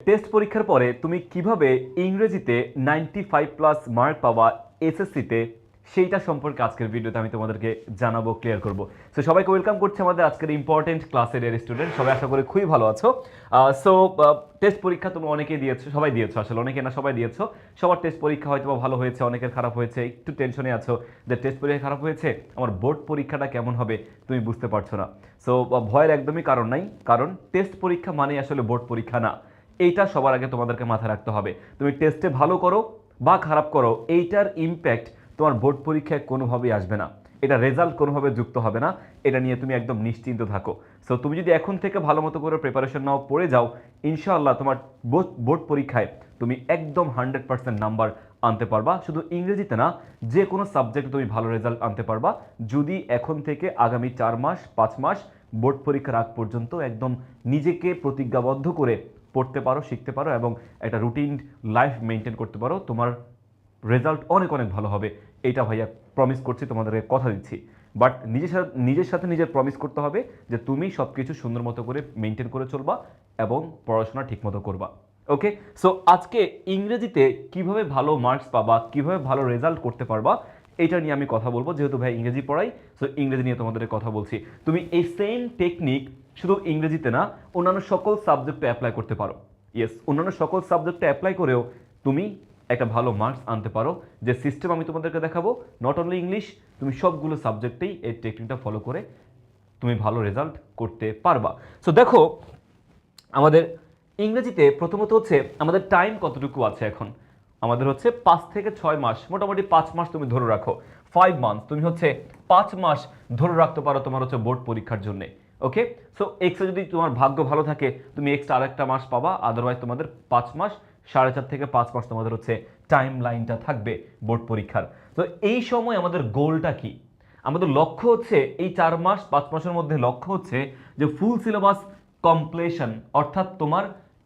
Test পরীক্ষার পরে তুমি কিভাবে ইংরেজিতে 95+ মার্ক পাবা এসএসসিতে, সেইটা সম্পর্কে আজকের ভিডিওতে আমি তোমাদেরকে জানাবো, ক্লিয়ার করব। সো সবাইকে ওয়েলকাম করছি আমাদের আজকের ইম্পর্টেন্ট ক্লাসের স্টুডেন্ট, সবাই আশা করি খুবই ভালো আছো। সো টেস্ট পরীক্ষা তুমি অনেকেই দিয়েছো, সবাই দিয়েছো, আসলে অনেকে না সবাই দিয়েছো। সবার টেস্ট পরীক্ষা হয়তো ভালো হয়েছে, অনেকের খারাপ হয়েছে, একটু টেনশনে আছো যে টেস্ট পরীক্ষা খারাপ হয়েছে, আমার বোর্ড পরীক্ষাটা কেমন হবে তুমি বুঝতে পারছো না। সো ভয়ের একদমই কারণ নাই, কারণ টেস্ট পরীক্ষা মানে আসলে বোর্ড পরীক্ষা না। এইটা সবার আগে তোমাদেরকে মাথায় রাখতে হবে। তুমি টেস্টে ভালো করো বা খারাপ করো, এইটার ইম্প্যাক্ট তোমার বোর্ড পরীক্ষায় কোনোভাবেই আসবে না, এটা রেজাল্ট কোনোভাবে যুক্ত হবে না। এটা নিয়ে তুমি একদম নিশ্চিন্ত থাকো। সো তুমি যদি এখন থেকে ভালো মতো করে প্রিপারেশন নাও, পড়ে যাও, ইনশাআল্লাহ তোমার বোর্ড পরীক্ষায় তুমি একদম 100% নাম্বার আনতে পারবা। শুধু ইংরেজিতে না, যে কোনো সাবজেক্টে তুমি ভালো রেজাল্ট আনতে পারবা, যদি এখন থেকে আগামী 4 মাস 5 মাস বোর্ড পরীক্ষার আগ পর্যন্ত একদম নিজেকে প্রতিজ্ঞাবদ্ধ করে পড়তে পারো, শিখতে পারো এবং একটা রুটিন লাইফ মেনটেন করতে পারো, তোমার রেজাল্ট অনেক অনেক ভালো হবে। এইটা ভাইয়া প্রমিস করছি, তোমাদেরকে কথা দিচ্ছি। বাট নিজের সাথে নিজের প্রমিস করতে হবে যে তুমি সব কিছু সুন্দর মতো করে মেনটেন করে চলবা এবং পড়াশোনা ঠিক মতো করবা। ওকে, সো আজকে ইংরেজিতে কিভাবে ভালো মার্কস পাবা, কিভাবে ভালো রেজাল্ট করতে পারবা, এটা নিয়ে আমি কথা বলবো। যেহেতু ভাই ইংরেজি পড়াই, সো ইংরেজি নিয়ে তোমাদের কথা বলছি। তুমি এই সেম টেকনিক শুধু ইংরেজিতে না, অন্যান্য সকল সাবজেক্টে অ্যাপ্লাই করতে পারো। ইয়েস, অন্যান্য সকল সাবজেক্টে অ্যাপ্লাই করেও তুমি একটা ভালো মার্কস আনতে পারো। যে সিস্টেম আমি তোমাদেরকে দেখাবো, নট অনলি ইংলিশ, তুমি সবগুলো সাবজেক্টেই এই টেকনিকটা ফলো করে তুমি ভালো রেজাল্ট করতে পারবা। সো দেখো, আমাদের ইংরেজিতে প্রথমত হচ্ছে আমাদের টাইম কতটুকু আছে এখন। আমাদের হচ্ছে 5 থেকে 6 মাস, মোটামুটি 5 মাস তুমি ধরে রাখো, 5 মান্থ তুমি হচ্ছে 5 মাস ধরে রাখতে পারো তোমার হচ্ছে বোর্ড পরীক্ষার জন্য। ওকে, সো এক্সট্রা যদি তোমার ভাগ্য ভালো থাকে তুমি এক্সট্রা আরেকটা মাস পাবা, আদারওয়াইজ তোমাদের 5 মাস, 4.5 থেকে 5 মাস তোমাদের হচ্ছে টাইম লাইনটা থাকবে বোর্ড পরীক্ষার। তো এই সময় আমাদের গোলটা কি? আমাদের লক্ষ্য হচ্ছে এই 4 মাস 5 মাসের মধ্যে লক্ষ্য হচ্ছে যে ফুল সিলেবাস কমপ্লিশন, অর্থাৎ তোমার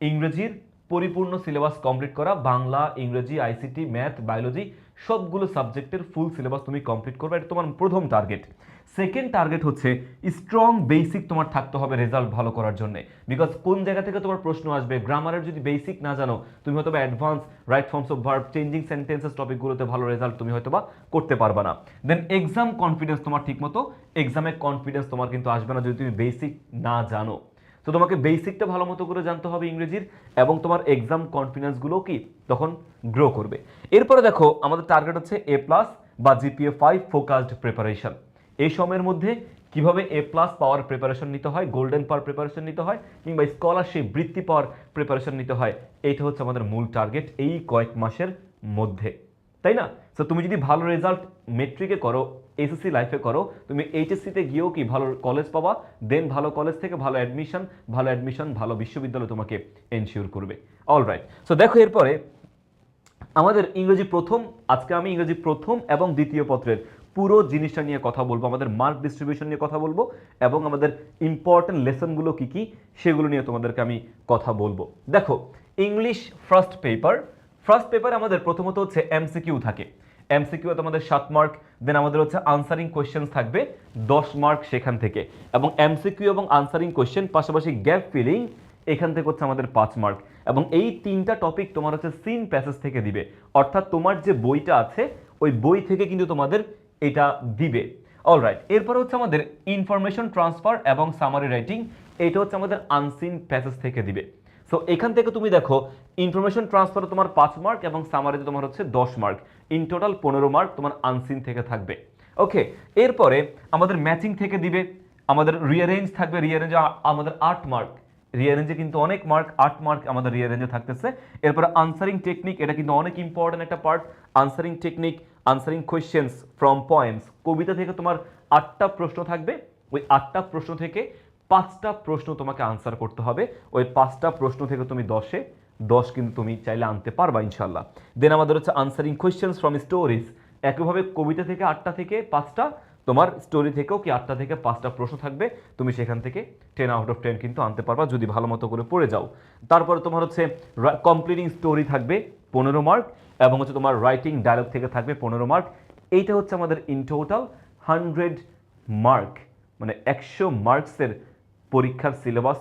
ইংরেজির পরিপূর্ণ সিলেবাস কমপ্লিট করা। বাংলা, ইংরেজি, আইসিটি, ম্যাথ, বায়োলজি সবগুলো সাবজেক্টের ফুল সিলেবাস তুমি কমপ্লিট করবে, এটা তোমার প্রথম টার্গেট। সেকেন্ড টার্গেট হচ্ছে স্ট্রং বেসিক তোমার থাকতে হবে রেজাল্ট ভালো করার জন্য। বিকজ কোন জায়গা থেকে তোমার প্রশ্ন আসবে, গ্রামারের যদি বেসিক না জানো, তুমি হয়তো বা advance right forms of verb, changing sentences টপিকগুলোতে ভালো রেজাল্ট তুমি হয়তো বা করতে পারবে না। দেন এক্সাম কনফিডেন্স তোমার ঠিকমতো, এক্সামে কনফিডেন্স তোমার কিন্তু আসবে না যদি তুমি বেসিক না জানো। তো তোমাকে বেসিকটা ভালো মতো করে জানতে হবে ইংরেজির, এবং তোমার এক্সাম কনফিডেন্সগুলো কি তখন গ্রো করবে। এরপরে দেখো, আমাদের টার্গেট হচ্ছে A+ বা GPA 5 ফোকাসড প্রিপারেশন। এই সময়ের মধ্যে কিভাবে A+ পাওয়ার প্রিপারেশন নিতে হয়, গোল্ডেন পাওয়ার প্রিপারেশন নিতে হয়, কিংবা স্কলারশিপ বৃত্তি পাওয়ার প্রিপারেশন নিতে হয়, এইটা হচ্ছে আমাদের মূল টার্গেট এই কয়েক মাসের মধ্যে, তাই না? সো তুমি যদি ভালো রেজাল্ট মেট্রিকে করো, এসএসসি লাইফে করো, তুমি এইচএসসিতে গিয়েও কি ভালো কলেজ পাবা, দেন ভালো কলেজ থেকে ভালো অ্যাডমিশন ভালো বিশ্ববিদ্যালয় তোমাকে এনশিওর করবে। অলরাইট, সো দেখো এরপরে আমাদের ইংরেজি প্রথম, আজকে আমি ইংরেজি প্রথম এবং দ্বিতীয় পত্রের পুরো জিনিসটা নিয়ে কথা বলবো, আমাদের মার্ক ডিস্ট্রিবিউশন নিয়ে কথা বলবো এবং আমাদের ইম্পর্টেন্ট লেসনগুলো কি কি সেগুলো নিয়ে তোমাদেরকে আমি কথা বলবো। দেখো, ইংলিশ ফার্স্ট পেপারে আমাদের প্রথমত হচ্ছে এমসিকিউ থাকে। এমসিকিউ তোমাদের 7 মার্ক, দেন আমাদের হচ্ছে আনসারিং কোয়েশ্চেন থাকবে 10 মার্ক সেখান থেকে, এবং এমসিকিউ এবং আনসারিং কোয়েশ্চেন পাশাপাশি গ্যাপ ফিলিং এখান থেকে হচ্ছে আমাদের 5 মার্ক। এবং এই তিনটা টপিক তোমার হচ্ছে সিন প্যাসেজ থেকে দিবে, অর্থাৎ তোমার যে বইটা আছে ওই বই থেকে কিন্তু তোমাদের এটা দিবে। অলরাইট, এরপর হচ্ছে আমাদের ইনফরমেশন ট্রান্সফার এবং সামারি রাইটিং, এটা হচ্ছে আমাদের আনসিন প্যাসেজ থেকে দিবে। সো এখান থেকে তুমি দেখো, ইনফরমেশন ট্রান্সফারে তোমার 5 মার্ক এবং সামারিতে তোমার হচ্ছে 10 মার্ক, ইন টোটাল 15 মার্ক তোমার আনসিন থেকে থাকবে। ওকে, এরপরে আমাদের ম্যাচিং থেকে দিবে, আমাদের রিয়ারেঞ্জ থাকবে, রিয়ারেঞ্জে আমাদের 8 মার্ক, রিয়ারেঞ্জে কিন্তু অনেক মার্ক, 8 মার্ক আমাদের রিয়ারেঞ্জে থাকতেছে। এরপরে আনসারিং টেকনিক, এটা কিন্তু অনেক ইম্পর্টেন্ট একটা part. Answering technique, answering questions from poems, কবিতা থেকে তোমার 8টা প্রশ্ন থাকবে, ওই 8টা প্রশ্ন থেকে 5টা প্রশ্ন তোমাকে আনসার করতে হবে। ওই 5টা প্রশ্ন থেকে তুমি 10-এ 10 কিন্তু তুমি চাইলে আনতে পারবা ইনশাল্লাহ। দেন আমাদের হচ্ছে আনসারিং কোয়েশ্চেন্স ফ্রম স্টোরিজ, একইভাবে কবিতা থেকে 8টা থেকে 5টা, তোমার স্টোরি থেকেও কি 8টা থেকে 5টা প্রশ্ন থাকবে, তুমি সেখান থেকে 10 আউট অফ 10 কিন্তু আনতে পারবা যদি ভালো মতো করে পড়ে যাও। তারপরে তোমার হচ্ছে কমপ্লিটিং স্টোরি থাকবে 15 মার্ক, এবং হচ্ছে তোমার রাইটিং ডায়লগ থেকে থাকবে 15 মার্ক। এইটা হচ্ছে আমাদের ইন টোটাল 100 মার্ক, মানে 100 মার্কসের পরীক্ষার সিলেবাস,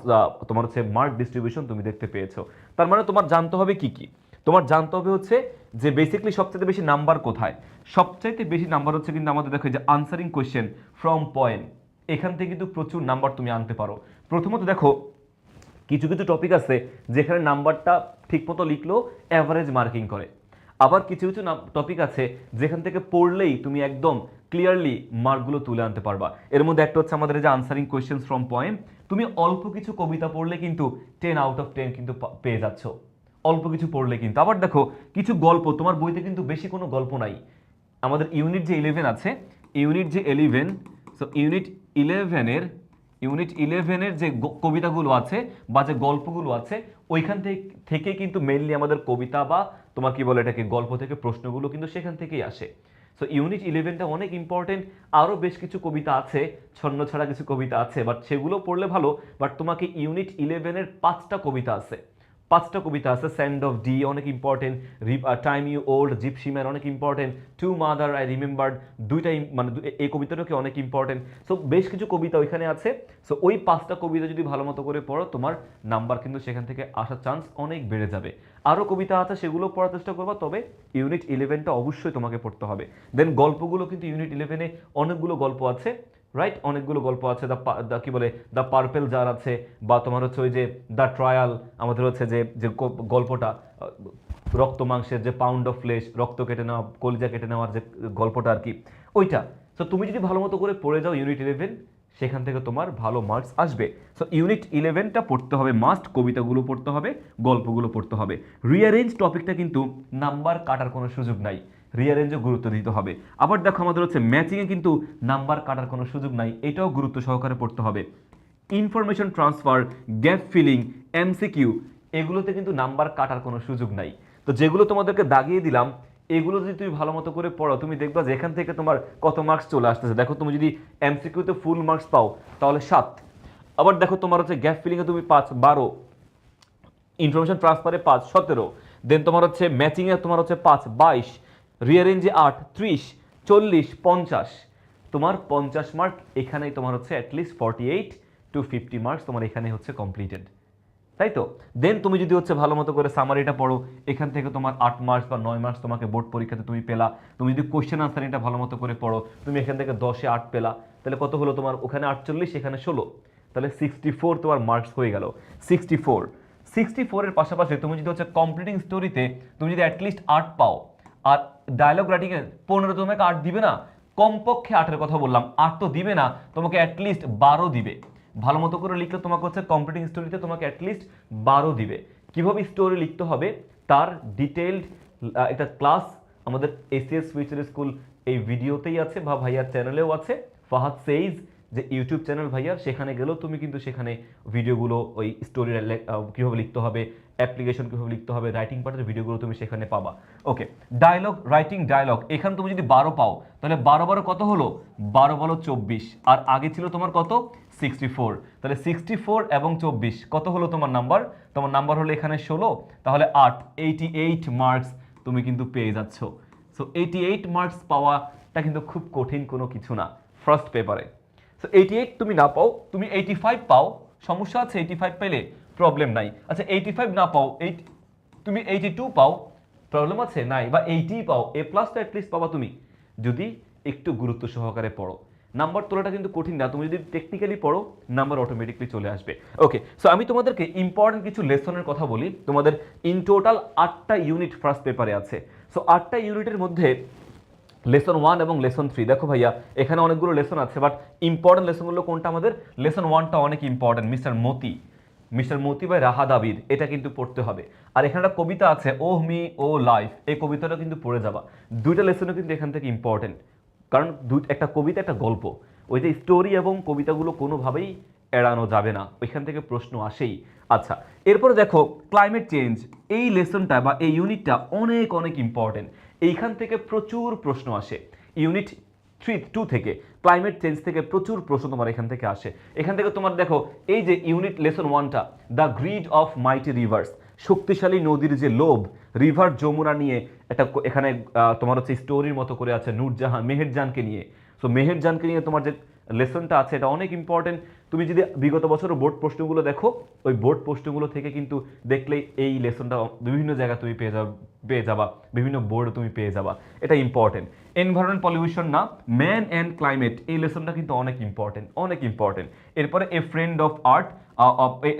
তোমার হচ্ছে মার্ক ডিস্ট্রিবিউশন তুমি দেখতে পেয়েছো। তার মানে তোমার জানতে হবে কি কি, তোমার জানতে হবে হচ্ছে যে বেসিক্যালি সবচেয়ে বেশি নাম্বার কোথায়। সবচাইতে বেশি নাম্বার হচ্ছে কিন্তু আমাদের দেখো যে আনসারিং কোয়েশ্চেন ফ্রম পয়েন্ট, এখান থেকে কিন্তু প্রচুর নাম্বার তুমি আনতে পারো। প্রথমত দেখো কিছু কিছু টপিক আছে যেখানে নাম্বারটা ঠিকমতো লিখলেও অ্যাভারেজ মার্কিং করে, আবার কিছু কিছু টপিক আছে যেখান থেকে পড়লেই তুমি একদম ক্লিয়ারলি মার্কগুলো তুলে আনতে পারবা। এর মধ্যে একটা হচ্ছে আমাদের যে আনসারিং কোয়েশ্চেন্স ফ্রম পয়েন্ট, তুমি অল্প কিছু কবিতা পড়লে কিন্তু 10 আউট অফ 10 কিন্তু পেয়ে যাচ্ছ, অল্প কিছু পড়লে কিন্তু। আবার দেখো কিছু গল্প, তোমার বইতে কিন্তু বেশি কোনো গল্প নাই। আমাদের ইউনিট যে 11 আছে, ইউনিট যে 11, সো ইউনিট ইলেভেনের যে কবিতাগুলো আছে বা যে গল্পগুলো আছে ওইখান থেকে কিন্তু মেইনলি আমাদের কবিতা বা তোমার কি বলে এটাকে গল্প থেকে প্রশ্নগুলো কিন্তু সেখান থেকেই আসে। সো ইউনিট 11টা অনেক ইম্পর্টেন্ট। আরও বেশ কিছু কবিতা আছে, ছন্ন ছাড়া কিছু কবিতা আছে, বাট সেগুলো পড়লে ভালো। বাট তোমাকে ইউনিট 11-এর 5টা কবিতা আছে, 5টা কবিতা আছে। স্যান্ড অফ ডি অনেক important, time you old, gypsy man অনেক important, to mother I remembered, দুইটাই মানে এই কবিতাটাকে অনেক ইম্পর্টেন্ট। সো বেশ কিছু কবিতা ওইখানে আছে। সো ওই 5টা কবিতা যদি ভালো মতো করে পড়ো তোমার নাম্বার কিন্তু সেখান থেকে আসার চান্স অনেক বেড়ে যাবে। আরও কবিতা আছে সেগুলো পড়ার চেষ্টা করবা, তবে ইউনিট 11টা অবশ্যই তোমাকে পড়তে হবে। দেন গল্পগুলো কিন্তু ইউনিট 11-এ অনেকগুলো গল্প আছে, রাইট, অনেকগুলো গল্প আছে। দ্য কি বলে দ্য পার্পেল জার আছে, বা তোমার হচ্ছে ওই যে দ্য ট্রায়াল, আমাদের হচ্ছে যে যে গল্পটা রক্ত মাংসের, যে পাউন্ড অফ ফ্লেশ, রক্ত কেটে নেওয়া, কলিজা কেটে নেওয়ার যে গল্পটা আর কি, ওইটা। সো তুমি যদি ভালো মতো করে পড়ে যাও ইউনিট 11, সেখান থেকে তোমার ভালো মার্কস আসবে। সো ইউনিট 11টা পড়তে হবে মাস্ট, কবিতাগুলো পড়তে হবে, গল্পগুলো পড়তে হবে। রিয়ারেঞ্জ টপিকটা কিন্তু নাম্বার কাটার কোনো সুযোগ নাই, রিয়ারেঞ্জও গুরুত্ব দিতে হবে। আবার দেখো আমাদের হচ্ছে ম্যাচিংয়ে কিন্তু নাম্বার কাটার কোনো সুযোগ নাই, এটাও গুরুত্ব সহকারে পড়তে হবে। Information transfer, gap filling, MCQ, এগুলোতে কিন্তু নাম্বার কাটার কোনো সুযোগ নাই। তো যেগুলো তোমাদেরকে দাগিয়ে দিলাম এগুলো যদি তুমি ভালো মতো করে পড়ো, তুমি দেখবা যে এখান থেকে তোমার কত মার্কস চলে আসতেছে। দেখো তুমি যদি এমসিকিউতে ফুল মার্কস পাও তাহলে 7, আবার দেখো তোমার হচ্ছে গ্যাপ ফিলিংয়ে তুমি 5, 12, ইনফরমেশন ট্রান্সফারে 5, 17, দেন তোমার হচ্ছে ম্যাচিংয়ে তোমার হচ্ছে 5, 22, রিয়ারেঞ্জে 8, 30, 40, 50, তোমার 50 মার্ক এখানেই তোমার হচ্ছে অ্যাটলিস্ট 48 to 50 মার্কস তোমার এখানে হচ্ছে কমপ্লিটেড, তাই তো। দেন তুমি যদি হচ্ছে ভালো মতো করে সামারিটা পড়ো, এখান থেকে তোমার 8 মার্কস বা 9 মার্কস তোমাকে বোর্ড পরীক্ষাতে তুমি পেলা। তুমি যদি কোশ্চেন আনসারিংটা ভালো মতো করে পড়ো, তুমি এখান থেকে 10-এ 8 পেলা, তাহলে কত হলো তোমার, ওখানে 48 এখানে 16, তাহলে 64 তোমার মার্কস হয়ে গেল। 64 এর পাশাপাশি তুমি যদি হচ্ছে কমপ্লিটিং স্টোরিতে তুমি যদি অ্যাটলিস্ট 8 পাও, আর ডায়লগ রাইটিংয়ে 15 তোমাকে 8 দিবে না, কমপক্ষে 8-এর কথা বললাম, 8 তো দিবে না, তোমাকে অ্যাটলিস্ট 12 দিবে। ভালো মতো করে লিখলে তোমাকে হচ্ছে কম্পিটিং স্টোরিতে তোমাকে অ্যাটলিস্ট 12 দিবে। কিভাবে স্টোরি লিখতে হবে তার ডিটেইলড একটা ক্লাস আমাদের এসিএস ফিউচার স্কুল এই ভিডিওতেই আছে, বা ভাইয়ার চ্যানেলেও আছে, ফাহাদ সেইজ যে ইউটিউব চ্যানেল ভাইয়ার, সেখানে গেলেও তুমি কিন্তু সেখানে ভিডিওগুলো ওই স্টোরি কীভাবে লিখতে হবে, অ্যাপ্লিকেশন কীভাবে লিখতে হবে, রাইটিং পার্টের ভিডিওগুলো তুমি সেখানে পাবা। ওকে, ডায়লগ রাইটিং, ডায়লগ এখানে তুমি যদি 12 পাও তাহলে 12 কত হলো, 12 24, আর আগে ছিল তোমার কত 64, তাহলে 64 এবং 24 কত হলো তোমার নাম্বার, তোমার নাম্বার হলো এখানে 16, তাহলে 8, 88 মার্কস তুমি কিন্তু পেয়ে যাচ্ছ। সো 88 মার্কস পাওয়াটা কিন্তু খুব কঠিন কোনো কিছু না ফার্স্ট পেপারে। সো 88 তুমি না পাও, তুমি 85 পাও, সমস্যা আছে, 85 পেলে প্রবলেম নাই। আচ্ছা 85 না পাও, তুমি 82 পাও, প্রবলেম আছে নাই, বা 80 পাও, এ প্লাস তো অ্যাটলিস্ট পাবা তুমি যদি একটু গুরুত্ব সহকারে পড়ো। নাম্বার তোলাটা কিন্তু কঠিন না, তুমি যদি টেকনিক্যালি পড়ো নাম্বার অটোমেটিকলি চলে আসবে। ওকে, সো আমি তোমাদেরকে ইম্পর্টেন্ট কিছু লেসনের কথা বলি। তোমাদের ইন টোটাল 8টা ইউনিট ফার্স্ট পেপারে আছে। সো 8টা ইউনিটের মধ্যে লেসন 1 এবং লেসন 3, দেখো ভাইয়া এখানে অনেকগুলো লেসন আছে, বাট ইম্পর্টেন্ট লেসনগুলো কোনটা, আমাদের লেসন 1টা অনেক important, mister Moti by Rahat Abir, এটা কিন্তু পড়তে হবে। আর এখানে একটা কবিতা আছে ও মি ও লাইফ, এই কবিতাটা কিন্তু পড়ে যাবা। দুইটা লেসনও কিন্তু এখান থেকে ইম্পর্টেন্ট, কারণ একটা কবিতা একটা গল্প, ওই যে স্টোরি এবং কবিতাগুলো কোনোভাবেই এড়ানো যাবে না, ওইখান থেকে প্রশ্ন আসেই। আচ্ছা, এরপরে দেখো ক্লাইমেট চেঞ্জ, এই লেসনটা বা এই ইউনিটটা অনেক অনেক ইম্পর্টেন্ট, এইখান থেকে প্রচুর প্রশ্ন আসে। ইউনিট 2 থেকে ক্লাইমেট চেঞ্জ থেকে প্রচুর প্রশ্ন তোমার এখান থেকে আসে। এখান থেকে তোমার দেখো এই যে ইউনিট লেসন 1টা, the grid of mighty rivers, শক্তিশালী নদীর যে লোভ, রিভার যমুনা নিয়ে একটা এখানে তোমার হচ্ছে স্টোরির মতো করে আছে, নূরজাহান মেহেরজানকে নিয়ে। সো মেহেরজানকে নিয়ে তোমার যে লেসনটা আছে এটা অনেক ইম্পর্টেন্ট। তুমি যদি বিগত বছরের বোর্ড প্রশ্নগুলো দেখো, ওই বোর্ড প্রশ্নগুলো থেকে কিন্তু দেখলেই এই লেসনটা বিভিন্ন জায়গায় তুমি পেয়ে যাবা, বিভিন্ন বোর্ড তুমি পেয়ে যাবা। এটা ইম্পর্টেন্ট। এনভায়রনমেন্ট পলিউশন না, ম্যান অ্যান্ড ক্লাইমেট, এই লেসনটা কিন্তু অনেক ইম্পর্টেন্ট, অনেক ইম্পর্টেন্ট। এরপরে a friend of art,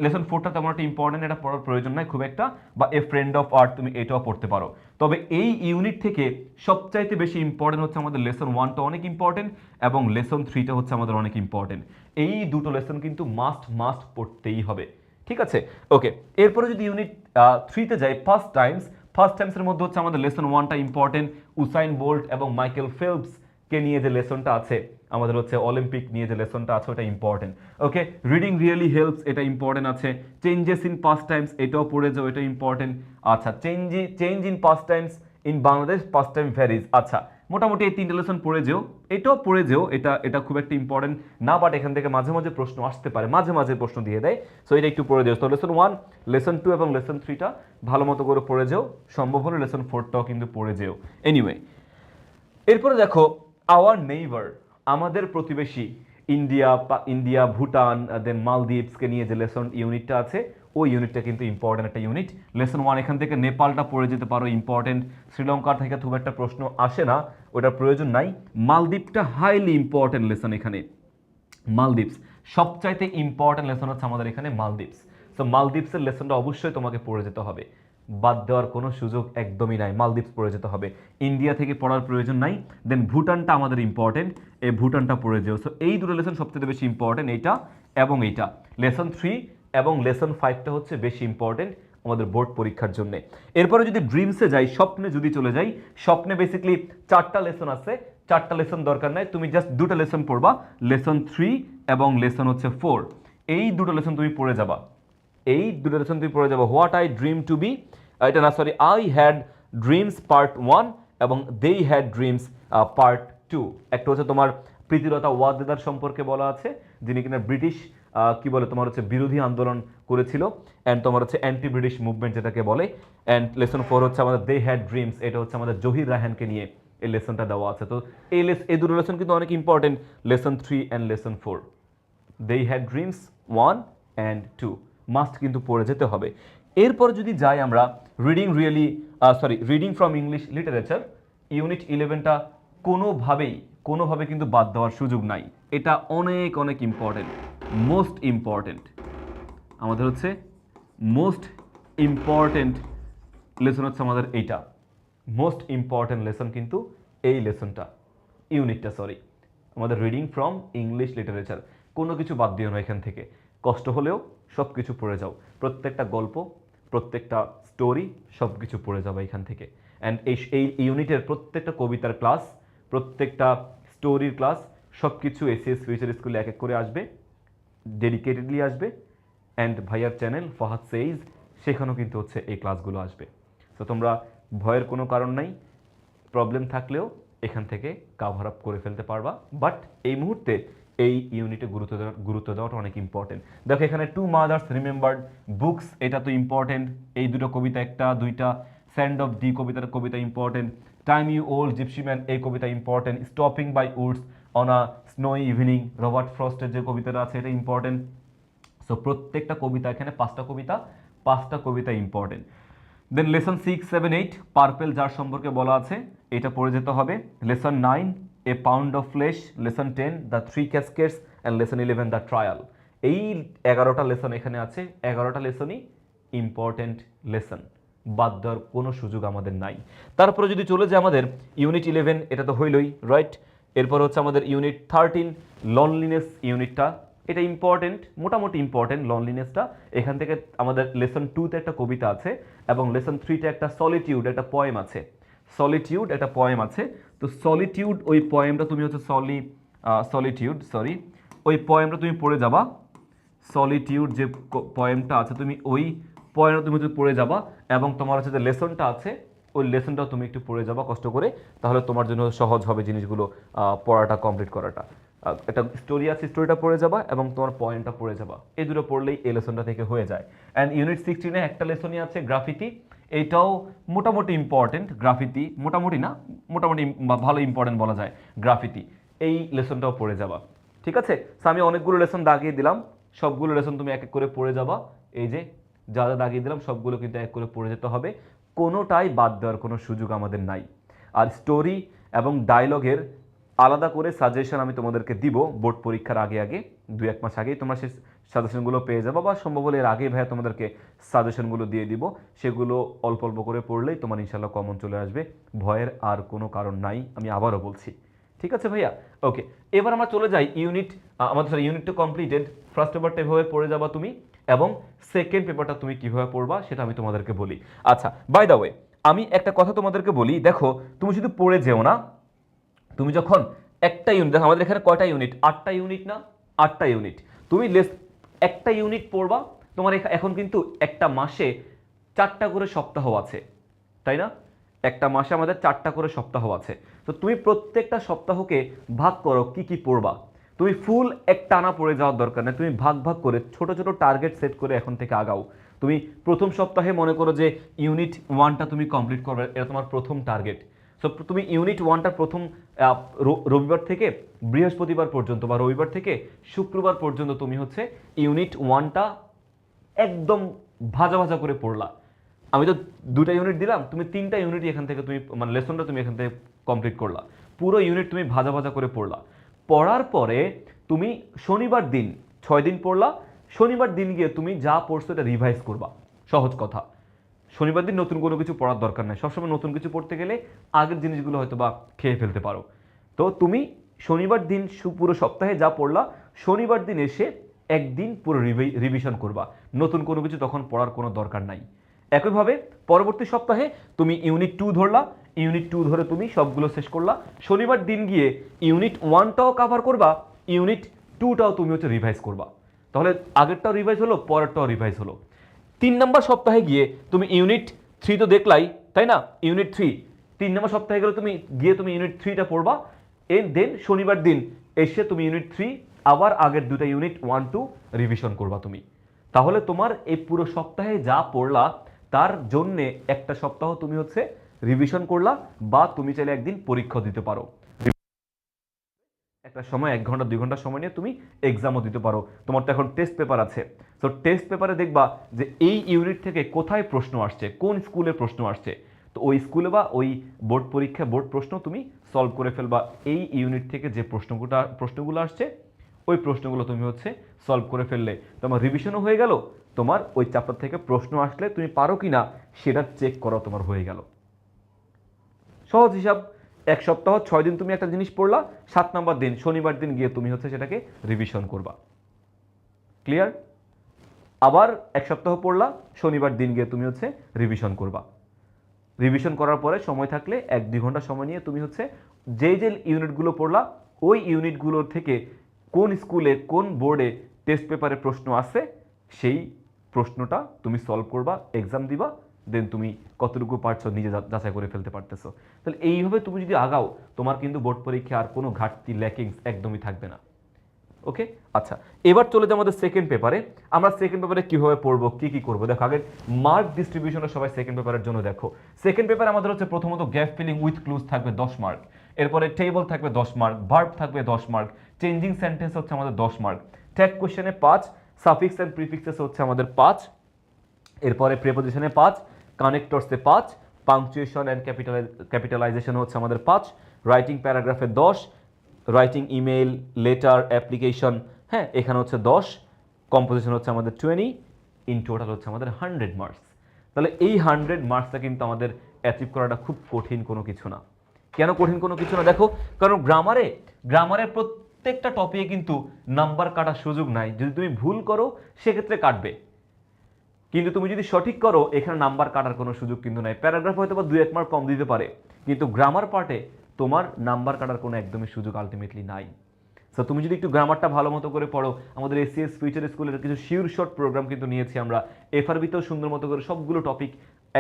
lesson 4টা তেমন একটা ইম্পর্টেন্ট, এটা পড়ার প্রয়োজন নাই খুব একটা, বা এ ফ্রেন্ড অফ আর্ট তুমি এটাও পড়তে পারো। তবে এই ইউনিট থেকে সবচাইতে বেশি ইম্পর্টেন্ট হচ্ছে আমাদের লেসন 1টা অনেক ইম্পর্টেন্ট, এবং লেসন 3টা হচ্ছে আমাদের অনেক ইম্পর্টেন্ট। এই দুটো লেসন কিন্তু মাস্ট পড়তেই হবে, ঠিক আছে? ওকে, এরপরে যদি ইউনিট 3তে যাই, ফার্স্ট টাইমসের মধ্যে হচ্ছে আমাদের লেসন 1টা ইম্পর্টেন্ট। উসাইন বোল্ট এবং মাইকেল ফেলপস কে নিয়ে যে লেসনটা আছে, আমাদের হচ্ছে অলিম্পিক নিয়ে যে লেসনটা আছে, ওটা ইম্পর্টেন্ট। ওকে, রিডিং রিয়েলি হেল্পস, এটা ইম্পর্টেন্ট আছে। চেঞ্জেস ইন পাস্ট টাইমস, এটাও পড়ে যাও, এটা ইম্পর্টেন্ট। আচ্ছা, change in past Times in Bangladesh, past time varies. আচ্ছা, মোটামুটি এই 3টে লেসন পড়ে যেও, এটাও পড়ে যেও, এটা খুব একটা ইম্পর্টেন্ট না, বাট এখান থেকে মাঝে মাঝে প্রশ্ন আসতে পারে, মাঝে প্রশ্ন দিয়ে দেয়, সো এটা একটু পড়ে যেও। তো লেসন 1, লেসন 2 এবং লেসন 3টা ভালো মতো করে পড়ে যেও, সম্ভব হলে লেসন 4টাও কিন্তু পড়ে যেও। এনিওয়ে, এরপরে দেখো আওয়ার নেইবার, আমাদের প্রতিবেশী, ইন্ডিয়া, ভুটান, দেন মালদ্বীপসকে নিয়ে যে লেসন ইউনিটটা আছে, ওই ইউনিটটা কিন্তু ইম্পর্টেন্ট একটা ইউনিট। লেসন 1 এখান থেকে নেপালটা পড়ে যেতে পারো, ইম্পর্টেন্ট। শ্রীলঙ্কার থেকে খুব একটা প্রশ্ন আসে না, ওটার প্রয়োজন নাই। মালদ্বীপটা হাইলি ইম্পর্টেন্ট লেসন এখানে। মালদ্বীপস সবচাইতে ইম্পর্টেন্ট লেসন হচ্ছে আমাদের এখানে মালদ্বীপস। সো মালদ্বীপসের লেসনটা অবশ্যই তোমাকে পড়ে যেতে হবে, বাদ দেওয়ার কোনো সুযোগ একদমই নাই, মালদ্বীপস পড়ে যেতে হবে। ইন্ডিয়া থেকে পড়ার প্রয়োজন নাই। দেন ভুটানটা আমাদের ইম্পর্টেন্ট, এই ভুটানটা পড়ে যেও। সো এই দুটো লেসন সবচেয়ে বেশি ইম্পর্টেন্ট, এইটা এবং এইটা। লেসন 3 এবং লেসন 5টা হচ্ছে বেশি ইম্পর্টেন্ট আমাদের বোর্ড পরীক্ষার জন্য। এরপরে যদি ড্রিমসে যাই, স্বপ্নে যদি চলে যাই, স্বপ্নে বেসিক্যালি 4টা লেসন আছে, 4টা লেসন দরকার নাই, তুমি জাস্ট 2টা লেসন পড়বা, লেসন 3 এবং লেসন হচ্ছে 4। এই দুটো লেসন তুমি পড়ে যাবা, what I dream to be, এটা না sorry, I had dreams part 1 এবং দে হ্যাড ড্রিমস পার্ট 2। একটা হচ্ছে তোমার প্রীতিলতা ওয়াদ্দেদার সম্পর্কে বলা আছে, যিনি কিনা ব্রিটিশ কি বলে তোমার হচ্ছে বিরোধী আন্দোলন করেছিল, অ্যান্ড তোমার হচ্ছে অ্যান্টি ব্রিটিশ মুভমেন্ট যেটাকে বলে। অ্যান্ড লেসন 4 হচ্ছে আমাদের দে হ্যাড ড্রিমস, এটা হচ্ছে আমাদের জহির রায়হানকে নিয়ে এই লেসনটা দেওয়া আছে। তো এই দুটো লেসন কিন্তু অনেক important, lesson 3 and lesson 4। They had dreams 1 and 2 must কিন্তু পড়ে যেতে হবে। এরপর যদি যাই আমরা reading from English literature, unit 11টা কোনোভাবে কিন্তু বাদ দেওয়ার সুযোগ নাই, এটা অনেক ইম্পর্টেন্ট, মোস্ট ইম্পর্টেন্ট। আমাদের হচ্ছে মোস্ট ইম্পর্টেন্ট লেসন হচ্ছে আমাদের এইটা, মোস্ট ইম্পর্টেন্ট লেসন কিন্তু এই লেসনটা, ইউনিটটা আমাদের রিডিং ফ্রম ইংলিশ লিটারেচার। কোনো কিছু বাদ দিও না এখান থেকে, কষ্ট হলেও সব কিছু পড়ে যাও, প্রত্যেকটা গল্প, প্রত্যেকটা স্টোরি, সব কিছু পড়ে যাবে এখান থেকে। অ্যান্ড এই ইউনিটের প্রত্যেকটা কবিতার ক্লাস, প্রত্যেকটা স্টোরির ক্লাস, সব কিছু এসএস ফিউচার স্কুলে এক এক করে আসবে, ডেডিকেটেডলি আসবে। অ্যান্ড ভাইয়ার চ্যানেল ফাহাদ সেইজ, সেখানেও কিন্তু হচ্ছে এই ক্লাসগুলো আসবে। তো তোমরা ভয়ের কোনো কারণ নাই, প্রবলেম থাকলেও এখান থেকে কাভার আপ করে ফেলতে পারবা। বাট এই মুহূর্তে এই ইউনিটে গুরুত্ব দেওয়াটা অনেক ইম্পর্টেন্ট। দেখো এখানে টু মাদার্স রিমেম্বার্ড বুকস, এটা তো ইম্পর্টেন্ট, এই দুটো কবিতা, একটা দুইটা। স্যান্ড অফ দি কবিতা important. Time you old gypsy man, এই কবিতা important. Stopping by woods on a snowy evening, Robert ফ্রস্টের যে কবিতাটা আছে, এটা ইম্পর্টেন্ট। সো প্রত্যেকটা কবিতা, এখানে 5টা কবিতা ইম্পর্টেন্ট। দেন লেসন 6, 7, 8 পার্পেল যার সম্পর্কে বলা আছে, এটা পড়ে যেতে হবে। Lesson 9 A pound of flash, lesson 10 the 3 ক্যাসকেটস and lesson 11 the trial. এই 11টা লেসন এখানে আছে, 11টা লেসনই ইম্পর্টেন্ট লেসন, বাদ দেওয়ার কোনো সুযোগ আমাদের নাই। তারপরে যদি চলে যায় আমাদের ইউনিট 11, এটা তো হইলই, রাইট। এরপর হচ্ছে আমাদের ইউনিট 13 লনলিনেস ইউনিটটা, এটা ইম্পর্টেন্ট, মোটামুটি ইম্পর্টেন্ট লনলিনেসটা। এখান থেকে আমাদের লেসন 2তে একটা কবিতা আছে এবং লেসন 3তে একটা সলিটিউড একটা পয়েম আছে, তো সলিটিউড, ওই পয়েমটা তুমি হচ্ছে ওই পয়েমটা তুমি পড়ে যাবা। সলিটিউড যে পয়েমটা আছে, তুমি ওই পয়েমটা তুমি পড়ে যাবা, এবং তোমার হচ্ছে যে লেসনটা আছে, ওই লেসনটাও তুমি একটু পড়ে যাবা কষ্ট করে, তাহলে তোমার জন্য সহজ হবে জিনিসগুলো পড়াটা কমপ্লিট করাটা। একটা স্টোরি আছে, স্টোরিটা পড়ে যাবা এবং তোমার পয়েন্টটা পড়ে যাবা, এই দুটো পড়লেই এই লেসনটা থেকে হয়ে যায়। অ্যান্ড ইউনিট 16-এ একটা লেসনই আছে গ্রাফিতি, এটাও মোটামুটি ইম্পর্টেন্ট। গ্রাফিতি মোটামুটি না, মোটামুটি ভালো ইম্পর্টেন্ট বলা যায় গ্রাফিতি, এই লেসনটাও পড়ে যাবা, ঠিক আছে? সো আমি অনেকগুলো লেসন দাগিয়ে দিলাম, সবগুলো লেসন তুমি এক এক করে পড়ে যাবা। এই যে যা যা দাগিয়ে দিলাম সবগুলো কিন্তু এক করে পড়ে যেতে হবে, কোনোটাই বাদ দেওয়ার কোনো সুযোগ আমাদের নাই। আর স্টোরি এবং ডায়লগের আলাদা করে সাজেশন আমি তোমাদেরকে দিব বোর্ড পরীক্ষার আগে আগে, 2-1 মাস আগেই তোমরা সেই সাজেশনগুলো পেয়ে যাবো, বা সম্ভব হলে এর আগেই ভাইয়া তোমাদেরকে সাজেশনগুলো দিয়ে দিব। সেগুলো অল্প অল্প করে পড়লেই তোমার ইনশাল্লাহ কমন চলে আসবে, ভয়ের আর কোনো কারণ নাই, আমি আবারও বলছি। ঠিক আছে ভাইয়া? ওকে, এবার আমরা চলে যাই ইউনিট, আমাদের ইউনিট টু কমপ্লিটেড। ফার্স্ট পেপারটা এভাবে পড়ে যাবা তুমি, এবং সেকেন্ড পেপারটা তুমি কিভাবে পড়বা সেটা আমি তোমাদেরকে বলি। আচ্ছা, বাই দ্য ওয়ে আমি একটা কথা তোমাদেরকে বলি, দেখো তুমি শুধু পড়ে যেও না, তুমি যখন একটা ইউনিট, দেখো আমাদের এখানে কয়টা ইউনিট, 8টা ইউনিট না, 8টা ইউনিট, তুমি একটা ইউনিট পড়বা। তোমার এখন কিন্তু একটা মাসে 4টা করে সপ্তাহ আছে, তাই না? একটা মাসে আমাদের 4টা করে সপ্তাহ আছে। তো তুমি প্রত্যেকটা সপ্তাহকে ভাগ করো কি কি পড়বা। তুমি ফুল এক টানা পড়ে যাওয়ার দরকার নেই, তুমি ভাগ ভাগ করে ছোট ছোট টার্গেট সেট করে এখন থেকে আগাও। তুমি প্রথম সপ্তাহে মনে করো যে ইউনিট 1টা তুমি কমপ্লিট করবে, এটা তোমার প্রথম টার্গেট। সো তুমি ইউনিট 1টা প্রথম রবিবার থেকে বৃহস্পতিবার পর্যন্ত, বা রবিবার থেকে শুক্রবার পর্যন্ত তুমি হচ্ছে ইউনিট 1টা একদম ভাজা ভাজা করে পড়লা। আমি তো 2টা ইউনিট দিলাম, তুমি 3টা ইউনিট এখান থেকে তুমি মানে লেসনটা তুমি এখান থেকে কমপ্লিট করলা, পুরো ইউনিট তুমি ভাজা ভাজা করে পড়লা। পড়ার পরে তুমি শনিবার দিন 6 দিন পড়লা, শনিবার দিন গিয়ে তুমি যা পড়ছো এটা রিভাইজ করবা। সহজ কথা, শনিবার দিন নতুন কোনো কিছু পড়ার দরকার নেই, সবসময় নতুন কিছু পড়তে গেলে আগের জিনিসগুলো হয়তো বা খেয়ে ফেলতে পারো। তো তুমি শনিবার দিন পুরো সপ্তাহে যা পড়লা, শনিবার দিন এসে একদিন পুরো রিভিশন করবা, নতুন কোনো কিছু তখন পড়ার কোনো দরকার নাই। একইভাবে পরবর্তী সপ্তাহে তুমি ইউনিট 2 ধরলা, ইউনিট 2 ধরে তুমি সবগুলো শেষ করলা, শনিবার দিন গিয়ে ইউনিট 1টাও কভার করবা, ইউনিট 2টাও তুমি হচ্ছে রিভাইজ করবা। তাহলে আগেরটাও রিভাইজ হলো, পরেরটাও রিভাইজ হলো। 3 নম্বর সপ্তাহে গিয়ে তুমি ইউনিট 3 তো দেখলাই, তাই না? ইউনিট 3 3 নম্বর সপ্তাহে গেলে তুমি ইউনিট 3টা পড়বা, দেন শনিবার দিন এসে তুমি ইউনিট 3 আবার আগের 2টা ইউনিট 1-2 রিভিশন করবা তুমি। তাহলে তোমার এই পুরো সপ্তাহে যা পড়লা তার জন্যে একটা সপ্তাহ তুমি হচ্ছে রিভিশন করলা, বা তুমি চাইলে একদিন পরীক্ষা দিতে পারো। একটা সময় 1 ঘন্টা 2 ঘন্টা সময় নিয়ে তুমি এক্সামও দিতে পারো। তোমার তো এখন টেস্ট পেপার আছে, তো টেস্ট পেপারে দেখবা যে এই ইউনিট থেকে কোথায় প্রশ্ন আসছে, কোন স্কুলে প্রশ্ন আসছে, তো ওই স্কুলে বা ওই বোর্ড পরীক্ষা বোর্ড প্রশ্ন তুমি সলভ করে ফেলবা। এই ইউনিট থেকে যে প্রশ্নগুলো আসছে ওই প্রশ্নগুলো তুমি হচ্ছে সলভ করে ফেললে তোমার রিভিশনও হয়ে গেল, তোমার ওই চ্যাপ্টার থেকে প্রশ্ন আসলে তুমি পারো কিনা সেটা চেক করা তোমার হয়ে গেল। সহজ হিসাব, 1 সপ্তাহ 6 দিন তুমি একটা জিনিস পড়লা, 7 নম্বর দিন শনিবার দিন গিয়ে তুমি হচ্ছে সেটাকে রিভিশন করবা। ক্লিয়ার? আবার 1 সপ্তাহ পড়লা, শনিবার দিন গিয়ে তুমি হচ্ছে রিভিশন করবা। রিভিশন করার পরে সময় থাকলে 1-2 ঘন্টা সময় নিয়ে তুমি হচ্ছে যে যে ইউনিটগুলো পড়লা ওই ইউনিটগুলোর থেকে কোন স্কুলে কোন বোর্ডে টেস্ট পেপারে প্রশ্ন আসে সেই প্রশ্নটা তুমি সলভ করবা, এক্সাম দিবা, দেন তুমি কতটুকু পারছো নিজে যাচাই করে ফেলতে পারতেছো। তাহলে এইভাবে তুমি যদি আগাও তোমার কিন্তু বোর্ড পরীক্ষা আর কোনো ঘাটতি ল্যাকিংস একদমই থাকবে না। ওকে, আচ্ছা এবার চলে যাই আমাদের সেকেন্ড পেপারে। আমরা সেকেন্ড পেপারে কিভাবে পড়বো, কি কি করবো, দেখো আগে মার্ক ডিস্ট্রিবিউশনটা সবাই সেকেন্ড পেপারের জন্য দেখো। সেকেন্ড পেপারে আমাদের হচ্ছে প্রথমত গ্যাপ ফিলিং উইথ ক্লুজ থাকবে 10 মার্ক, এরপরে টেবল থাকবে 10 মার্ক, ভার্ব থাকবে 10 মার্ক, চেঞ্জিং সেন্টেন্স হচ্ছে আমাদের 10 মার্ক, ট্যাগ কোশ্চেনে 5, সাফিক্স এন্ড প্রিফিক্সেস হচ্ছে আমাদের 5, এরপরে প্রিপোজিশনে 5, কানেক্টরসে 5, পাংচুয়েশন এন্ড ক্যাপিটালাইজেশন হচ্ছে আমাদের 5, রাইটিং প্যারাগ্রাফে 10, রাইটিং ইমেল লেটার অ্যাপ্লিকেশন, হ্যাঁ এখানে হচ্ছে 10, কম্পোজিশন হচ্ছে আমাদের 20, ইন টোটাল হচ্ছে আমাদের 100 মার্কস। তাহলে এই 100 মার্কসটা কিন্তু আমাদের অ্যাচিভ করাটা খুব কঠিন কোনো কিছু না। কেন কঠিন কোনো কিছু না? দেখো কারণ গ্রামারের প্রত্যেকটা টপিকে কিন্তু নাম্বার কাটার সুযোগ নাই, যদি তুমি ভুল করো সেক্ষেত্রে কাটবে, কিন্তু তুমি যদি সঠিক করো এখানে নাম্বার কাটার কোনো সুযোগ কিন্তু নাই। প্যারাগ্রাফ হয়তো বা 2-1 মার্ক কম দিতে পারে, কিন্তু গ্রামার পার্টে তোমার নাম্বার কাটার কোনো একদমই সুযোগ আলটিমেটলি নাই। সো তুমি যদি একটু গ্রামারটা ভালো মতো করে পড়ো, আমাদের এসিএস ফিউচার স্কুলের কিছু শিওর শর্ট প্রোগ্রাম কিন্তু নিয়েছি আমরা, এফআরবিতেও সুন্দর মতো করে সবগুলো টপিক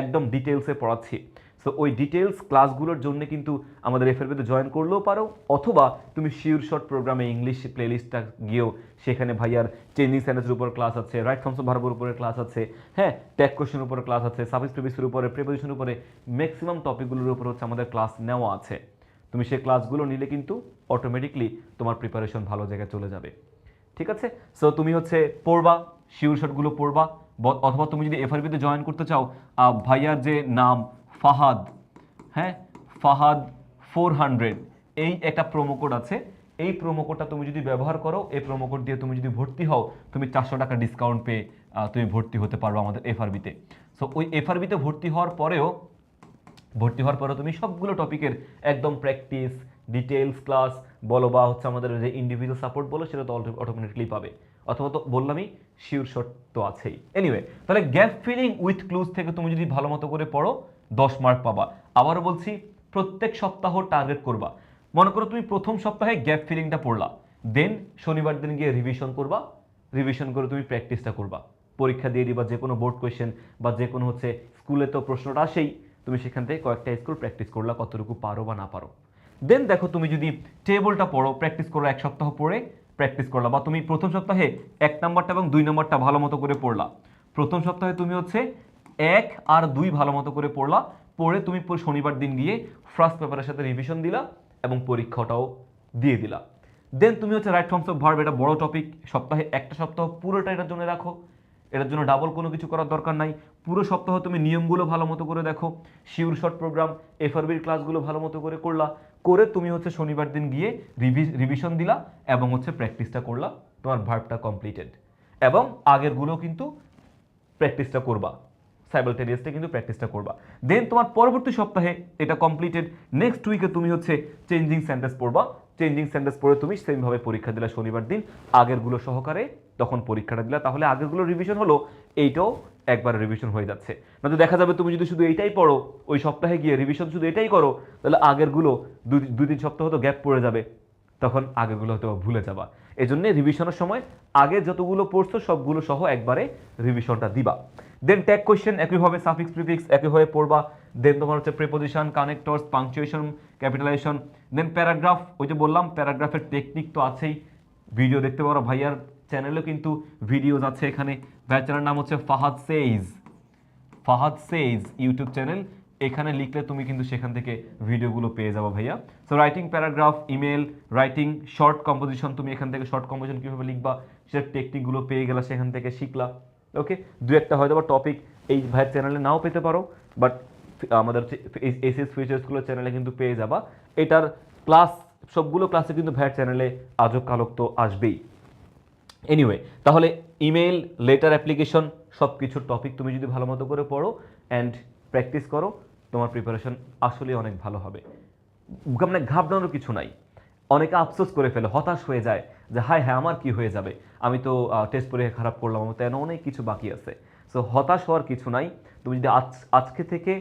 একদম ডিটেলসে পড়াচ্ছি। সো ওই ডিটেলস ক্লাসগুলোর জন্য কিন্তু আমাদের এফআরবিতে জয়েন করলেও পারো, অথবা তুমি শিওর শর্ট প্রোগ্রামে ইংলিশ প্লেলিস্টটা গিয়েও সেখানে ভাইয়ার চেঞ্জিং সেন্টেন্সের উপর ক্লাস আছে, রাইট ফর্মস অফ ভার্বের উপরে ক্লাস আছে, হ্যাঁ ট্যাগ কোশ্চেনের উপরে ক্লাস আছে, সাফিক্স প্রিফিক্সের উপরে, প্রিপোজিশনের উপরে, ম্যাক্সিমাম টপিকগুলোর উপর হচ্ছে আমাদের ক্লাস নেওয়া আছে। তুমি সেই ক্লাসগুলো নিলে কিন্তু অটোমেটিকলি তোমার প্রিপারেশন ভালো জায়গায় চলে যাবে। ঠিক আছে, সো তুমি হচ্ছে পড়বা, শিওর শটগুলো পড়বা, অথবা তুমি যদি এফআরবিতে জয়েন করতে চাও, ভাইয়ার যে নাম ফাহাদ, হ্যাঁ ফাহাদ 400, এই একটা প্রোমো কোড আছে, এই প্রোমো কোডটা তুমি যদি ব্যবহার করো, এই প্রোমো কোড দিয়ে তুমি যদি ভর্তি হও, তুমি 400 টাকা ডিসকাউন্ট পেয়ে তুমি ভর্তি হতে পারো আমাদের এফআরবিতে। সো ওই এফআরবিতে ভর্তি হওয়ার পরেও তুমি সবগুলো টপিকের একদম প্র্যাকটিস, ডিটেলস ক্লাস বলো বা হচ্ছে আমাদের যে ইন্ডিভিজুয়াল সাপোর্ট বলো, সেটা তো অটোমেটিকলি পাবে, অথবা তো বললামই শিওর শট তো আছেই। এনিওয়ে, তাহলে গ্যাপ ফিলিং উইথ ক্লুজ থেকে তুমি যদি ভালো মতো করে পড়ো 10 মার্ক পাবা। আবারও বলছি, প্রত্যেক সপ্তাহ টার্গেট করবা। মনে করো তুমি প্রথম সপ্তাহে গ্যাপ ফিলিংটা পড়লা, দেন শনিবার দিন গিয়ে রিভিশন করবা, রিভিশন করে তুমি প্র্যাকটিসটা করবা, পরীক্ষা দিয়ে দিবা, যে কোনো বোর্ড কোয়েশ্চেন বা যে কোনো হচ্ছে স্কুলে তো প্রশ্নটা আসেই, তুমি সেখান থেকে কয়েকটা স্কুল প্র্যাকটিস করলা, কতটুকু পারো বা না পারো। দেন দেখো তুমি যদি টেবলটা পড়ো, প্র্যাকটিস করো, এক সপ্তাহ পড়ে প্র্যাকটিস করলা, বা তুমি প্রথম সপ্তাহে 1 নাম্বারটা এবং 2 নাম্বারটা ভালো মতো করে পড়লা, প্রথম সপ্তাহে তুমি হচ্ছে 1 আর 2 ভালো মতো করে পড়লা, পড়ে তুমি শনিবার দিন গিয়ে ফার্স্ট পেপারের সাথে রিভিশন দিলা এবং পরীক্ষাটাও দিয়ে দিলা। দেন তুমি হচ্ছে রাইট ফর্মস অফ ভার্ব, এটা বড় টপিক, সপ্তাহে একটা সপ্তাহ পুরোটা এটার জন্য রাখো, এটার জন্য ডাবল কোনো কিছু করার দরকার নাই। পুরো সপ্তাহ তুমি নিয়মগুলো ভালো মতো করে দেখো, শিওর শর্ট প্রোগ্রাম, এফআরবির ক্লাসগুলো ভালো মতো করে করলা, করে তুমি হচ্ছে শনিবার দিন গিয়ে রিভিশন দিলা এবং হচ্ছে প্র্যাকটিসটা করলা, তোমার ভার্বটা কমপ্লিটেড। এবং আগেরগুলো কিন্তু প্র্যাকটিসটা করবা, সাইমালটেনিয়াসলি কিন্তু প্র্যাকটিসটা করবা। দেন তোমার পরবর্তী সপ্তাহে এটা কমপ্লিটেড, নেক্সট উইকে তুমি হচ্ছে চেঞ্জিং সেন্টেন্স পড়বা, চেঞ্জিং সেন্টেন্স পড়ে তুমি সেমভাবে পরীক্ষা দিলা শনিবার দিন আগেরগুলো সহকারে, তখন পরীক্ষাটা দিলা, তাহলে আগেরগুলো রিভিশন হলো, এইটাও একবার রিভিশন হয়ে যাচ্ছে। না তো দেখা যাবে তুমি যদি শুধু এইটাই পড়ো, ওই সপ্তাহে গিয়ে রিভিশন শুধু এটাই করো, তাহলে আগেরগুলো 2-3 সপ্তাহ তো গ্যাপ পড়ে যাবে, তখন আগেগুলো হয়তো ভুলে যাবা। এই জন্য রিভিশনের সময় আগে যতগুলো পড়ছো সবগুলো সহ একবারে রিভিশনটা দিবা। দেন ট্যাগ কোয়েশ্চেন একইভাবে, সাফিক্স প্রিফিক্স একইভাবে পড়বা। দেন তোমার হচ্ছে প্রিপোজিশন, কানেক্টরস, পাংচুয়েশন, ক্যাপিটালাইজেশন। দেন প্যারাগ্রাফ, ওই যে বললাম প্যারাগ্রাফের টেকনিক তো আছেই, ভিডিও দেখতে পারো, ভাইয়ার চ্যানেলেও কিন্তু ভিডিওজ আছে। এখানে ভাইয়ার চ্যানেলের নাম হচ্ছে ফাহাদ সেইজ ইউটিউব চ্যানেল, এখানে লিখলে তুমি কিন্তু সেখান থেকে ভিডিওগুলো পেয়ে যাবো ভাইয়া। So writing paragraph, email writing, short composition, তুমি এখান থেকে শর্ট কম্পোজিশন কীভাবে লিখবা সেটার টেকনিকগুলো পেয়ে গেলা, সেখান থেকে শিখলা। ওকে, দু একটা হয়তো বা টপিক এই ভাইয়ের চ্যানেলে নাও পেতে পারো, বাট আমাদের এসএস ফিউচার স্কুলের চ্যানেলে কিন্তু পেয়ে যাবা। এটার ক্লাস, সবগুলো ক্লাসে কিন্তু ভাইয়ের চ্যানেলে আজব কালক তো আসবেই। এনিওয়ে, তাহলে ইমেল, লেটার, অ্যাপ্লিকেশন সব কিছুর টপিক তুমি যদি ভালো মতো করে পড়ো অ্যান্ড প্র্যাকটিস করো, তোমার প্রিপারেশন আসলে অনেক ভালো হবে। মানে ঘাবড়ানোর কিছু নাই। অনেকে আফসোস করে ফেলে, হতাশ হয়ে যায় যে হায় হ্যাঁ আমার কি হয়ে যাবে, আমি তো টেস্ট পরীক্ষা খারাপ করলাম, আমার তো অনেক কিছু বাকি আছে। সো হতাশ হওয়ার কিছু নাই। তুমি যদি আজকে থেকে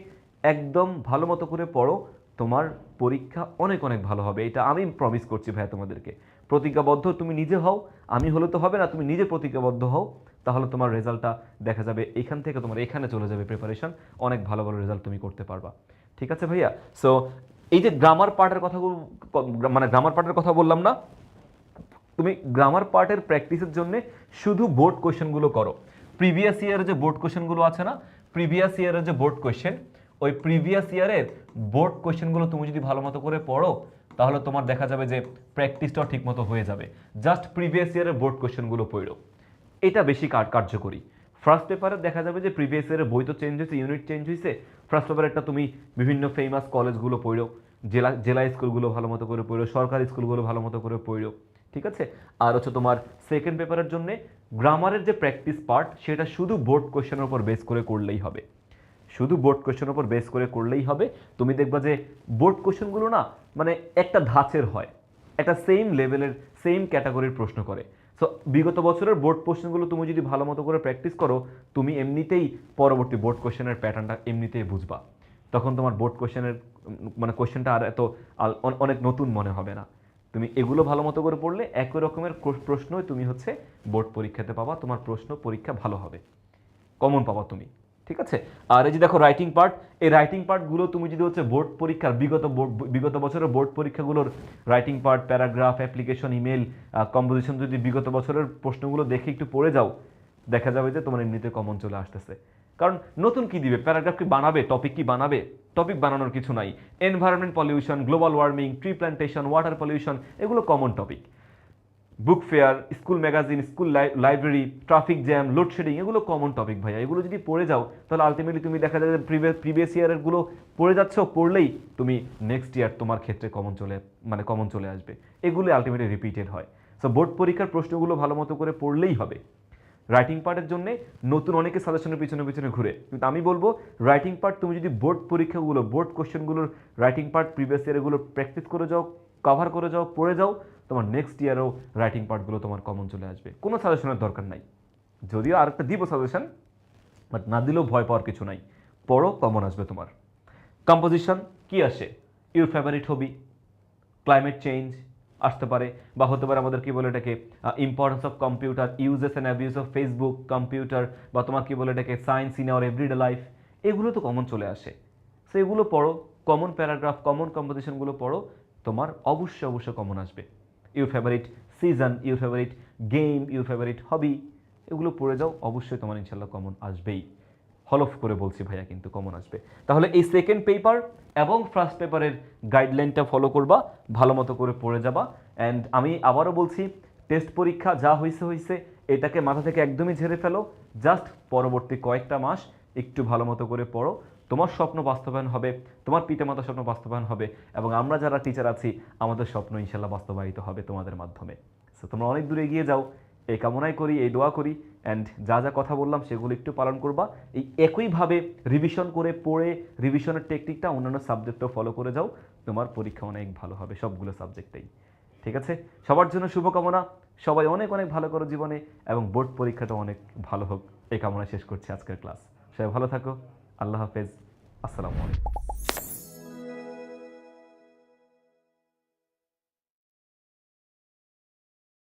একদম ভালো মতো করে পড়ো, তোমার পরীক্ষা অনেক অনেক ভালো হবে, এটা আমি প্রমিস করছি ভাইয়া তোমাদেরকে। প্রতিজ্ঞাবদ্ধ তুমি নিজে হও, আমি হলে তো হবে না, তুমি নিজে প্রতিজ্ঞাবদ্ধ হও, তাহলে তোমার রেজাল্টটা দেখা যাবে এখান থেকে তোমার এখানে চলে যাবে প্রিপারেশন, অনেক ভালো ভালো রেজাল্ট তুমি করতে পারবা। ঠিক আছে ভাইয়া? সো এই যে গ্রামার পার্টের কথাগুলো, মানে গ্রামার পার্টের কথা বললাম না, তুমি গ্রামার পার্টের প্র্যাকটিসের জন্য শুধু বোর্ড কোয়েশ্চেনগুলো করো। প্রিভিয়াস ইয়ারের যে বোর্ড কোয়েশ্চেনগুলো আছে না, প্রিভিয়াস ইয়ারের যে বোর্ড কোয়েশ্চেন, ওই প্রিভিয়াস ইয়ারের বোর্ড কোয়েশ্চেনগুলো তুমি যদি ভালো মতো করে পড়ো, তাহলে তোমার দেখা যাবে যে প্র্যাকটিসটাও ঠিক মতো হয়ে যাবে। জাস্ট প্রিভিয়াস ইয়ারের বোর্ড কোয়েশ্চেনগুলো পড়ো, এটা বেশি কার্যকরী। ফার্স্ট পেপারে দেখা যাবে যে প্রিভিয়াস ইয়ারের বই তো চেঞ্জ হয়েছে, ইউনিট চেঞ্জ হয়েছে, ফার্স্ট পেপারে একটা তুমি বিভিন্ন ফেমাস কলেজগুলো পড়ো, জেলা স্কুলগুলো ভালো মতো করে পড়ো, সরকারি স্কুলগুলো ভালো মতো করে পড়ো। ঠিক আছে? আর হচ্ছে তোমার সেকেন্ড পেপারের জন্য গ্রামারের যে প্র্যাকটিস পার্ট, সেটা শুধু বোর্ড কোয়েশ্চেনের উপর বেস করে করলেই হবে, শুধু বোর্ড কোয়েশ্চেনের উপর বেস করে করলেই হবে। তুমি দেখবা যে বোর্ড কোয়েশ্চেনগুলো না মানে একটা ধাঁচের হয়, একটা সেম লেভেলের সেম ক্যাটাগরির প্রশ্ন করে। সো বিগত বছরের বোর্ড কোয়েশ্চেনগুলো তুমি যদি ভালো মতো করে প্র্যাকটিস করো, তুমি এমনিতেই পরবর্তী বোর্ড কোয়েশ্চেনের প্যাটার্নটা এমনিতেই বুঝবা, তখন তোমার বোর্ড কোয়েশ্চেনের মানে কোয়েশ্চেনটা আর এত অনেক নতুন মনে হবে না। তুমি এগুলো ভালো মতো করে পড়লে একই রকমের প্রশ্নই তুমি হচ্ছে বোর্ড পরীক্ষাতে পাবা, তোমার প্রশ্ন পরীক্ষা ভালো হবে, কমন পাবা তুমি। ঠিক আছে? আর এই যে দেখো রাইটিং পার্ট, এই রাইটিং পার্টগুলো তুমি যদি হচ্ছে বোর্ড পরীক্ষার বিগত বছরের বোর্ড পরীক্ষাগুলোর writing part, paragraph, application, email, composition যদি বিগত বছরের প্রশ্নগুলো দেখে একটু পড়ে যাও, দেখা যাবে যে তোমার এমনিতে কমন চলে আসতেছে। কারণ নতুন কি দিবে, প্যারাগ্রাফ কি বানাবে, টপিক কি বানাবে? টপিক বানানোর কিছু নাই। Environment pollution, global warming, tree plantation, water pollution, এগুলো common topic. Book fair, school magazine, school library, traffic jam, loadshedding, এগুলো কমন টপিক ভাইয়া। এগুলো যদি পড়ে যাও তাহলে আলটিমেটলি তুমি দেখা যায় যে প্রিভিয়াস ইয়ারেরগুলো পড়ে যাচ্ছ, পড়লেই তুমি নেক্সট ইয়ার তোমার ক্ষেত্রে কমন চলে আসবে। এগুলো আলটিমেটলি রিপিটেড হয়। সো বোর্ড পরীক্ষার প্রশ্নগুলো ভালো মতো করে পড়লেই হবে। রাইটিং পার্টের জন্য নতুন অনেকে সাজেশনের পিছনে ঘুরে, কিন্তু আমি বলবো রাইটিং পার্ট তুমি যদি বোর্ড পরীক্ষাগুলো, বোর্ড কোশ্চেনগুলোর রাইটিং পার্ট প্রিভিয়াস ইয়ারগুলো প্র্যাকটিস করে যাও, কভার করে যাও, পড়ে যাও, তোমার নেক্সট ইয়ারেও রাইটিং পার্টগুলো তোমার কমন চলে আসবে। কোনো সাজেশনের দরকার নাই, যদিও আরেকটা দিব সাজেশন, বাট না দিলেও ভয় পাওয়ার কিছু নাই। পড়ো, কমন আসবে তোমার। কম্পোজিশন কি আসে? Your favourite hobby, climate change আসতে পারে, বা হতে পারে আমাদের কি বলে এটাকে importance of computer, uses and abuse of Facebook, computer, বা তোমার কি বলে এটাকে science in our everyday life. এগুলো তো কমন চলে আসে। সো এগুলো পড়ো, কমন প্যারাগ্রাফ, কমন কম্পোজিশনগুলো পড়ো, তোমার অবশ্যই কমন আসবে। Your favourite season, your favourite game, your favourite হবি, এগুলো পড়ে যাও, অবশ্যই তোমার ইনশাল্লাহ কমন আসবেই। হলফ করে বলছি ভাইয়া, কিন্তু কমন আসবে। তাহলে এই সেকেন্ড পেপার এবং ফার্স্ট পেপারের গাইডলাইনটা ফলো করবা, ভালো মতো করে পড়ে যাবা। অ্যান্ড আমি আবারও বলছি, টেস্ট পরীক্ষা যা হয়েছে এটাকে মাথা থেকে একদমই ঝেড়ে ফেলো। জাস্ট পরবর্তী কয়েকটা মাস একটু ভালো মতো করে পড়ো, তোমার স্বপ্ন বাস্তবায়ন হবে, তোমার পিতামাতার স্বপ্ন বাস্তবায়ন হবে, এবং আমরা যারা টিচার আছি আমাদের স্বপ্ন ইনশাল্লাহ বাস্তবায়িত হবে তোমাদের মাধ্যমে। সো তোমরা অনেক দূরে এগিয়ে যাও, এই কামনাই করি, এই দোয়া করি। অ্যান্ড যা যা কথা বললাম সেগুলো একটু পালন করবা। এই একইভাবে রিভিশন করে পড়ে, রিভিশনের টেকনিকটা অন্যান্য সাবজেক্টও ফলো করে যাও, তোমার পরীক্ষা অনেক ভালো হবে সবগুলো সাবজেক্টেই। ঠিক আছে, সবার জন্য শুভকামনা, সবাই অনেক ভালো করো জীবনে, এবং বোর্ড পরীক্ষাটা অনেক ভালো হোক, এই কামনা শেষ করছি আজকের ক্লাস। সবাই ভালো থাকো, আল্লাহ হাফেজ, আসসালামু আলাইকুম।